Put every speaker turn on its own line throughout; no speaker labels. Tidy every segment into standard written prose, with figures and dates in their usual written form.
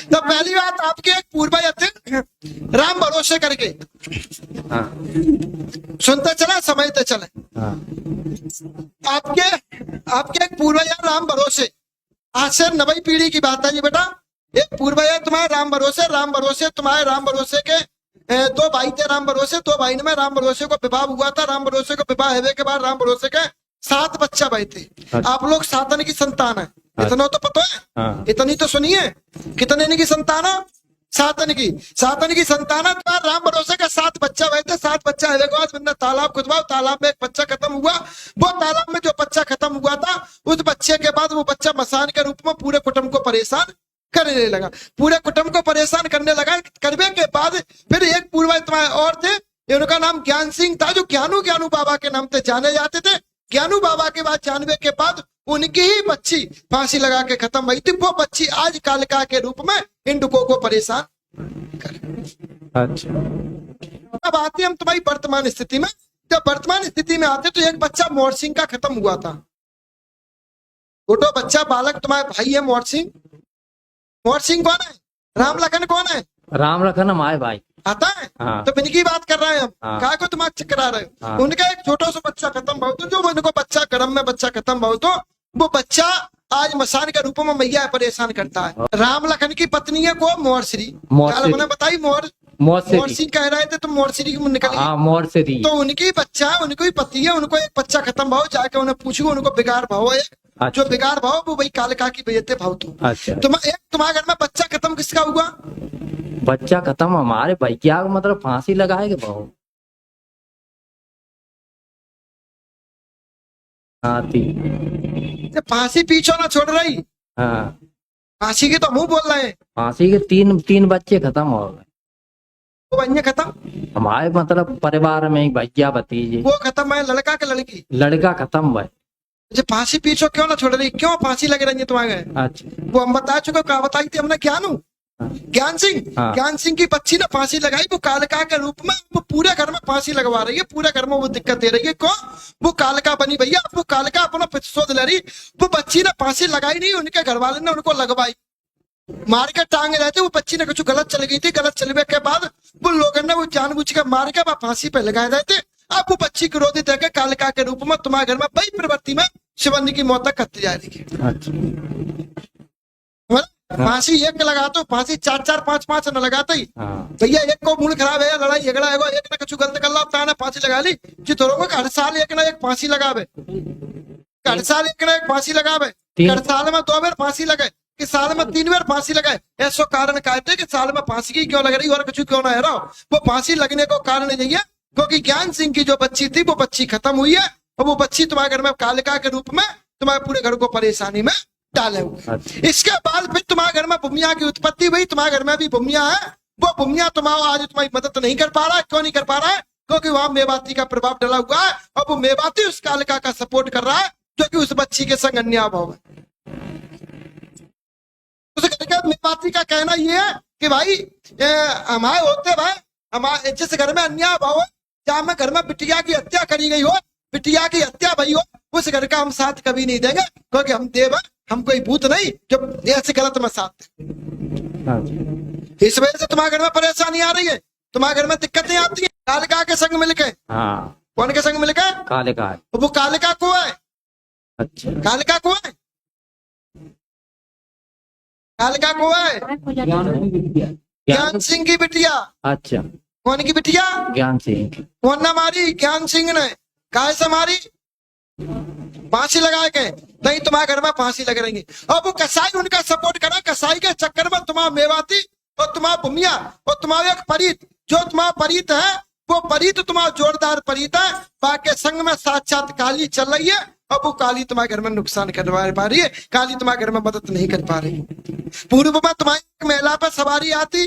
तो पहली बात, आपके एक पूर्वज थे राम भरोसे करके,
हाँ
सुनते चले समझते चले।
हाँ
आपके आपके एक पूर्वज है राम भरोसे, आज से 90 पीढ़ी की बात है जी बेटा। एक पूर्वज है तुम्हारे राम भरोसे तुम्हारे राम भरोसे के दो भाई थे राम भरोसे, दो भाई में राम भरोसे को विवाह हुआ था। राम भरोसे को विवाह होने के बाद राम भरोसे के 7 बच्चा भाई थे।
अच्छा।
आप लोग सातन की संतान है, इतना तो पता है।
हाँ।
इतनी तो सुनिए, कितने की संतान है? सातन की संतान है। तो राम भरोसे का 7 बच्चा भाई थे। 7 बच्चा होने के बाद मैंने तालाब खुदवाओ, तालाब में एक बच्चा खत्म हुआ। वो तालाब में जो बच्चा खत्म हुआ था, उस बच्चे के बाद वो बच्चा मसान के रूप में पूरे कुटुंब को परेशान करने लगा, पूरे कुटुंब को परेशान करने लगा। करने के बाद फिर एक पूर्वज तुम्हारे और थे, उनका नाम ज्ञान सिंह था, जो ज्ञानू बाबा के नाम से जाने जाते थे। ज्ञानू बाबा के बाद जानवे के बाद उनकी ही बच्ची फांसी लगा के खत्म हुई थी। वो बच्ची आज कालिका के रूप में हिंदुओं को परेशान कर।
अच्छा।
अब आते हम तुम्हारी वर्तमान स्थिति में। जब वर्तमान स्थिति में आते तो एक बच्चा मोर सिंह का खत्म हुआ था। छोटो बच्चा बालक तुम्हारे भाई है मोर सिंह। मोर सिंह कौन है? राम लखन कौन है?
राम लखन हमारे भाई
आता है।
हाँ।
तो इनकी बात कर रहे हैं हम।
हाँ।
काय को दिमाग चकरा रहे हो?
हाँ।
उनका एक छोटा सा बच्चा खत्म बहुत, तो जो उनको बच्चा गर्म में बच्चा खत्म बहुत, तो वो बच्चा आज मसान के रूप में मैया परेशान करता है। राम लखन की पत्नी है को मोरश्री। मैंने बताई मोर मोरसी कह रहे थे, तो मोरश्री की निकली।
हाँ मोरश्री।
तो उनकी बच्चा है, उनको ही पति है, उनको एक बच्चा खत्म भाव। जाके उन्हें पूछू, उनको बिगाड़ भाव है।
अच्छा।
जो बिगाड़ भाव वो भाई कालिका की बेजते भाव। तो
अच्छा।
तुम्हारे घर में बच्चा खत्म किसका हुआ?
बच्चा खत्म हमारे भाई। क्या मतलब फांसी लगाएगा बहु? हाँ थी।
फांसी पीछे ना छोड़ रही।
हाँ
फांसी की तो मुंह बोल रहे हैं।
फांसी के तीन बच्चे खत्म हो गए
वो बन्ने खत्म।
हमारे मतलब परिवार में एक भैया भतीजे।
वो खत्म है, लड़का के लड़की?
लड़का खत्म भाई।
जो फांसी पीछे क्यों ना छोड़ रही? क्यों फांसी लग रही है तुम्हारे?
अच्छा।
वो हम बता चुके, क्या बताई थी हमने? ज्ञान सिंह।
हाँ।
ज्ञान सिंह की बच्ची ने फांसी लगाई। वो कालिका के रूप में वो पूरे घर में फांसी लगवा रही है। पूरे घर में वो दिक्कत दे रही है। कौन? वो कालिका बनी भैया। वो कालिका अपना प्रतिशोध ले रही। वो बच्ची ने फांसी लगाई नहीं, उनके घर वाले ने उनको लगवाई। मार के टांगे रहते। वो बच्ची ने कुछ गलत चल गई थी। गलत चलने के बाद वो लोगों ने वो जानबूझ के मार के फांसी पे लगाए रहते। अब वो बच्ची क्रोधित है कालिका के रूप में तुम्हारे घर में बड़ी प्रवृत्ति में शिवन्नी की मौत तक करती जा रही है। फांसी एक लगा तो फांसी 4-4 5-5 न लगाते ही भैया। एक को मूड खराब है, लड़ाई झगड़ा है, एक ने कुछ गलत कर ला ना फांसी लगा ली। चितौरों को हर साल एक ना एक फांसी लगावे। हर साल एक ना एक फांसी लगावे। हर साल में 2 बार फांसी लगे, कि साल में 3 बार फांसी लगाए। ऐसा कारण कहते कि साल में फांसी की क्यों लग रही और कुछ क्यों ना है। वो फांसी लगने को कारण नहीं है, क्योंकि ज्ञान सिंह की जो बच्ची थी वो बच्ची खत्म हुई है। और वो बच्ची तुम्हारे घर में कालिका के रूप में तुम्हारे पूरे घर को परेशानी में डाले हुए। इसके बाद फिर तुम्हारे घर में भूमिया की उत्पत्ति हुई। तुम्हारे घर में भी भूमिया है। वो भूमिया तुम्हारा आज तुम्हारी मदद नहीं कर पा रहा है। क्यों नहीं कर पा रहा है? क्योंकि वहां मेवाती का प्रभाव डला हुआ है। और वो मेवाती उस कालिका का सपोर्ट कर रहा है, जो कि उस बच्ची के संग अन्याय भाव है। मेवाती का कहना ये है कि भाई हमारे होते भाई, हमारे जिस घर में अन्याय भाव है, जहां में घर में बिटिया की हत्या करी गई हो, बिटिया की हत्या भई हो, उस घर का हम साथ कभी नहीं देंगे। क्योंकि हम देव हैं, हम कोई भूत नहीं जो ऐसे गलत में साथ। इस वजह से तुम्हारे घर में परेशानी आ रही है, तुम्हारे घर में दिक्कतें आती है कालिका के संग मिलके। कौन के संग मिलके?
कालिका।
वो कालिका को है।
अच्छा।
कालिका को है। कालिका को है ज्ञान सिंह की बिटिया।
अच्छा।
कौन की बिटिया?
ज्ञान सिंह।
कौन ने मारी? ज्ञान सिंह ने। काहे से मारी? फांसी लगा के। नहीं, तुम्हारे घर में फांसी लग रही है। और वो कसाई उनका सपोर्ट करा। कसाई के चक्कर में तुम्हारा मेवाती और तुम्हारा भूमिया और तुम्हारा एक परीत, जो तुम्हारा परीत है, वो परीत तुम्हारा जोरदार परीत है। बाकी संग में साक्षात काली चल रही है। और वो काली तुम्हारे घर में नुकसान करवा पा रही है। काली तुम्हारे घर में मदद नहीं कर पा रही। पूर्व में तुम्हारी महिला पर सवारी आती,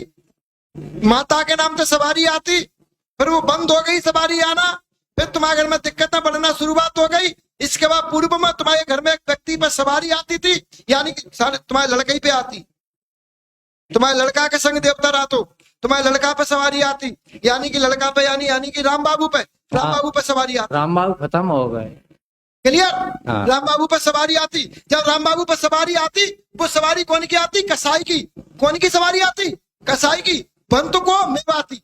माता के नाम से सवारी आती, फिर वो बंद हो गई सवारी आना। फिर तुम्हारे घर में दिक्कतें बढ़ना शुरुआत हो गई। इसके बाद पूर्व में तुम्हारे घर में एक व्यक्ति पर सवारी आती थी, यानी कि तुम्हारे लड़के पे आती। तुम्हारे लड़का के संग देवता रातो तुम्हारे लड़का पे सवारी आती, यानी कि लड़का पे यानी कि राम बाबू पे सवारी आती।
राम बाबू खत्म हो गए।
क्लियर।
हाँ।
राम बाबू पर सवारी आती, जब राम बाबू पर सवारी आती, वो सवारी कौन की आती? कसाई की। कौन की सवारी आती? कसाई की। बंतु को मेवाती।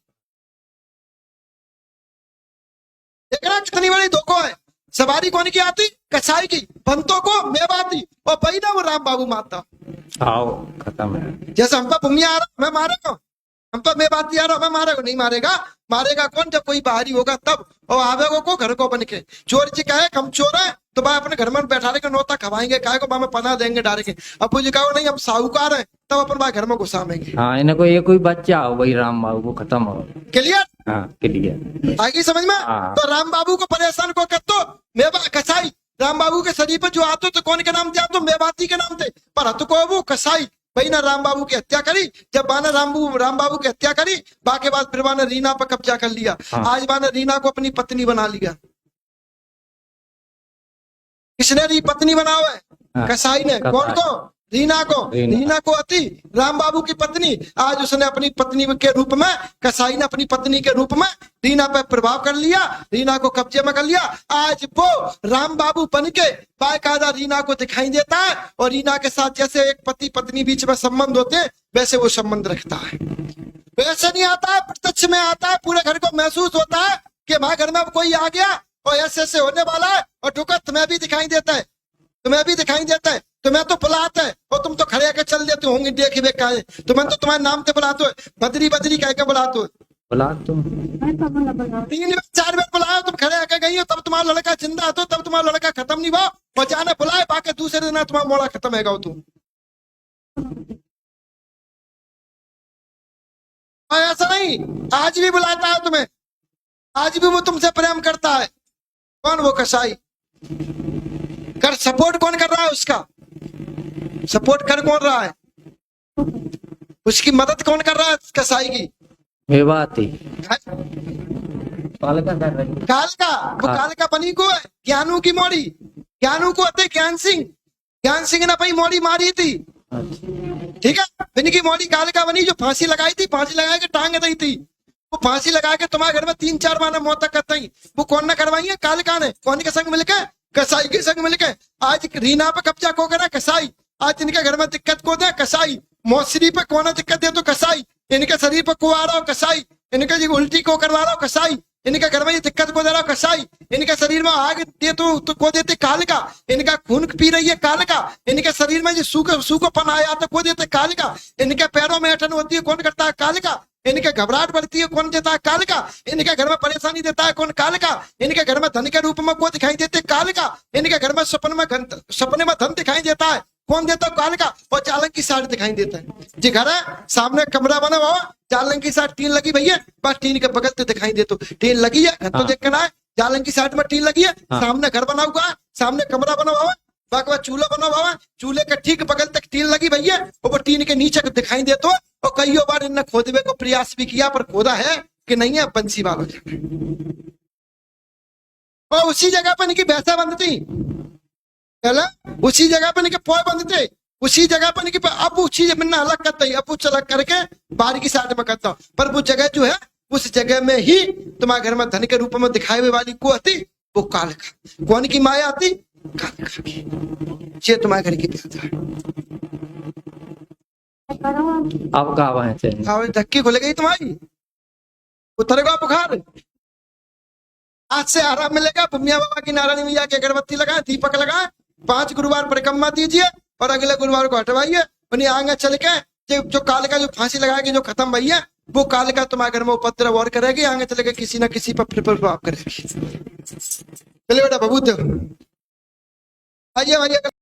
देख रहा कितनी बड़ी धोखो है। सवारी कौन की आती? कसाई की। बंतों को मेवाती। और वही ना वो राम बाबू मारता।
आओ खत्म है।
जैसे हम पर भूमिया आ रहा, मैं मारेगा। हम पर मेवाती आ रहा, मैं मारेगा नहीं? मारेगा। मारेगा कौन? जब कोई बाहरी होगा तब। और आवेगा को घर को बन के। चोर जी कहे हम चोर है तो भाई अपने घर में बैठा के नौता खवाएंगे, कहे को मैं पना देंगे डालेंगे। अब जी कहो नहीं हम साहूकार है, तब अपन भाई घर में घुसामेंगे।
हाँ, इन्हें को ये कोई बच्चा हो भाई राम बाबू को खत्म हो।
क्लियर।
हाँ क्लियर।
आगे समझ में।
हाँ।
तो राम बाबू को परेशान को कर तो मेवा कसाई। राम बाबू के शरीर पर जो आते तो कौन के नाम थे? तो मेवाती के नाम थे। पर हत को वो कसाई। भाई ना राम बाबू की हत्या करी। जब बाने राम बाबू की हत्या करी, बाके बाद फिर बाने रीना पर कब्जा कर लिया।
हाँ।
आज बाने रीना को अपनी पत्नी बना लिया। किसने री पत्नी बनाओ है?
हाँ।
कसाई ने।
कसाई।
कौन को? रीना को। रीना को अति राम बाबू की पत्नी। आज उसने अपनी पत्नी के रूप में, कसाई ने अपनी पत्नी के रूप में रीना पर प्रभाव कर लिया, रीना को कब्जे में कर लिया। आज वो राम बाबू बन के बाकायदा रीना को दिखाई देता है और रीना के साथ जैसे एक पति पत्नी बीच में संबंध होते हैं वैसे वो संबंध रखता है। वैसे नहीं आता है, प्रत्यक्ष में आता है। पूरे घर को महसूस होता है कि हमारे घर में कोई आ गया और ऐसे ऐसे होने वाला है। और ठुकर तुम्हें भी दिखाई देता है, तुम्हें भी दिखाई देता है। तुम्हें तो बुलाते है और तुम तो खड़े आके चल देते होंगे देख वे का है। तुम्हें तो तुम्हारे नाम से बुलाते हो, बदरी बदरी कह के बुलाते हो।
बुला तुम
3 बार 4 बार बुलाया, तुम खड़े आके गई हो, तब तुम्हारा लड़का जिंदा है तो तब तुम्हारा लड़का खत्म नहीं हुआ। और जाने बुलाए बाकी दूसरे दिन तुम्हारा मोड़ा खत्म है तुम। और ऐसा नहीं, आज भी बुलाता है तुम्हें, आज भी वो तुमसे प्रेम करता है। कौन? वो कसाई। कर सपोर्ट कौन कर रहा है उसका? सपोर्ट कर कौन रहा है? उसकी मदद कौन कर रहा है? कसाई की।
मेवाती
है?
पाल का कर रही।
काल का। वो
हाँ।
काल का बनी को है ज्ञानू की मोड़ी। ज्ञानू को अते ज्ञान सिंह। ज्ञान सिंह ने अपनी मोड़ी मारी थी। ठीक है। इनकी मोड़ी काल का बनी जो फांसी लगाई थी, फांसी लगा के टांग दी थी। वो फांसी लगा के तुम्हारे घर में 3-4 बार मौत तक करता ही। वो कौन ने करवाई है? काल का ने। कौन के संग मिलकर? कसाई के संग मिलकर। आज रीना पे कब्जा को करा? कसाई। आज इनके घर में दिक्कत को दे? कसाई। मौसरी पे कौन दिक्कत दे? तो कसाई। इनके शरीर पर को आ रहा हो? कसाई। इनके जी उल्टी को करवा रहा हो? कसाई। इनके घर में ये दिक्कत को दे रहा हो? कसाई। इनके शरीर में आग दे तो को देते काल का। इनका खून पी रही है काल का। इनके शरीर में जो सूखोपन आया तो को देते काल का। इनके पैरों में अठन होती है कौन करता है? काल का। इनके घबराहट बढ़ती है कौन देता है? काल का। इनके घर में परेशानी देता है कौन? काल का। इनके घर में धन के रूप में को दिखाई देते? काल का। इनके घर में सपने में धन दिखाई देता है कौन देता? काल का। और चालक की साइड दिखाई देता है। जी घर है, सामने कमरा बना हुआ, चालक की साइड टीन लगी भैया, बस टीन के बगल से दिखाई दे तो टीन लगी है। घर तो देख कर आए, चालक की साइड में टीन लगी है। सामने घर बना हुआ है, सामने कमरा बना हुआ है, बाकी चूल्हा बना हुआ है, चूल्हे के ठीक बगल तक टीन लगी भैया। और वो टीन के नीचे दिखाई दे तो। और कई बार इनने खोदने को प्रयास भी किया पर खोदा है कि नहीं है बंसी वालों। और उसी जगह पर इनकी भैंसा बंद थी पहले, उसी जगह पर इनके पोए बंद थे, उसी जगह पर इनके। अब उसी जमीन अलग करता ही, अब वो अलग करके बाहर की साइड में करता। पर वो जगह जो है उस जगह में ही तुम्हारे घर में धन के रूप में दिखाई हुई वाली को आती वो काल का। कौन की माया आती? काल का। ये तुम्हारे घर की प्यासा है।
अब कहा है
धक्की खुल गई तुम्हारी, उतरेगा बुखार। आज से आराम मिलेगा। भूमिया बाबा की नारायणी मैया की अगरबत्ती लगाए, दीपक लगाए, 5 गुरुवार परिक्रमा दीजिए और अगले गुरुवार को हटवाइए। उन्हें आगे चल के जो काल का जो फांसी लगाएगी जो खत्म भई है वो काल का तुम्हारे घर में उपद्रव और करेगी, आगे चल के किसी ना किसी पर प्रभाव करेगी। चलिए बेटा बबूत आइए।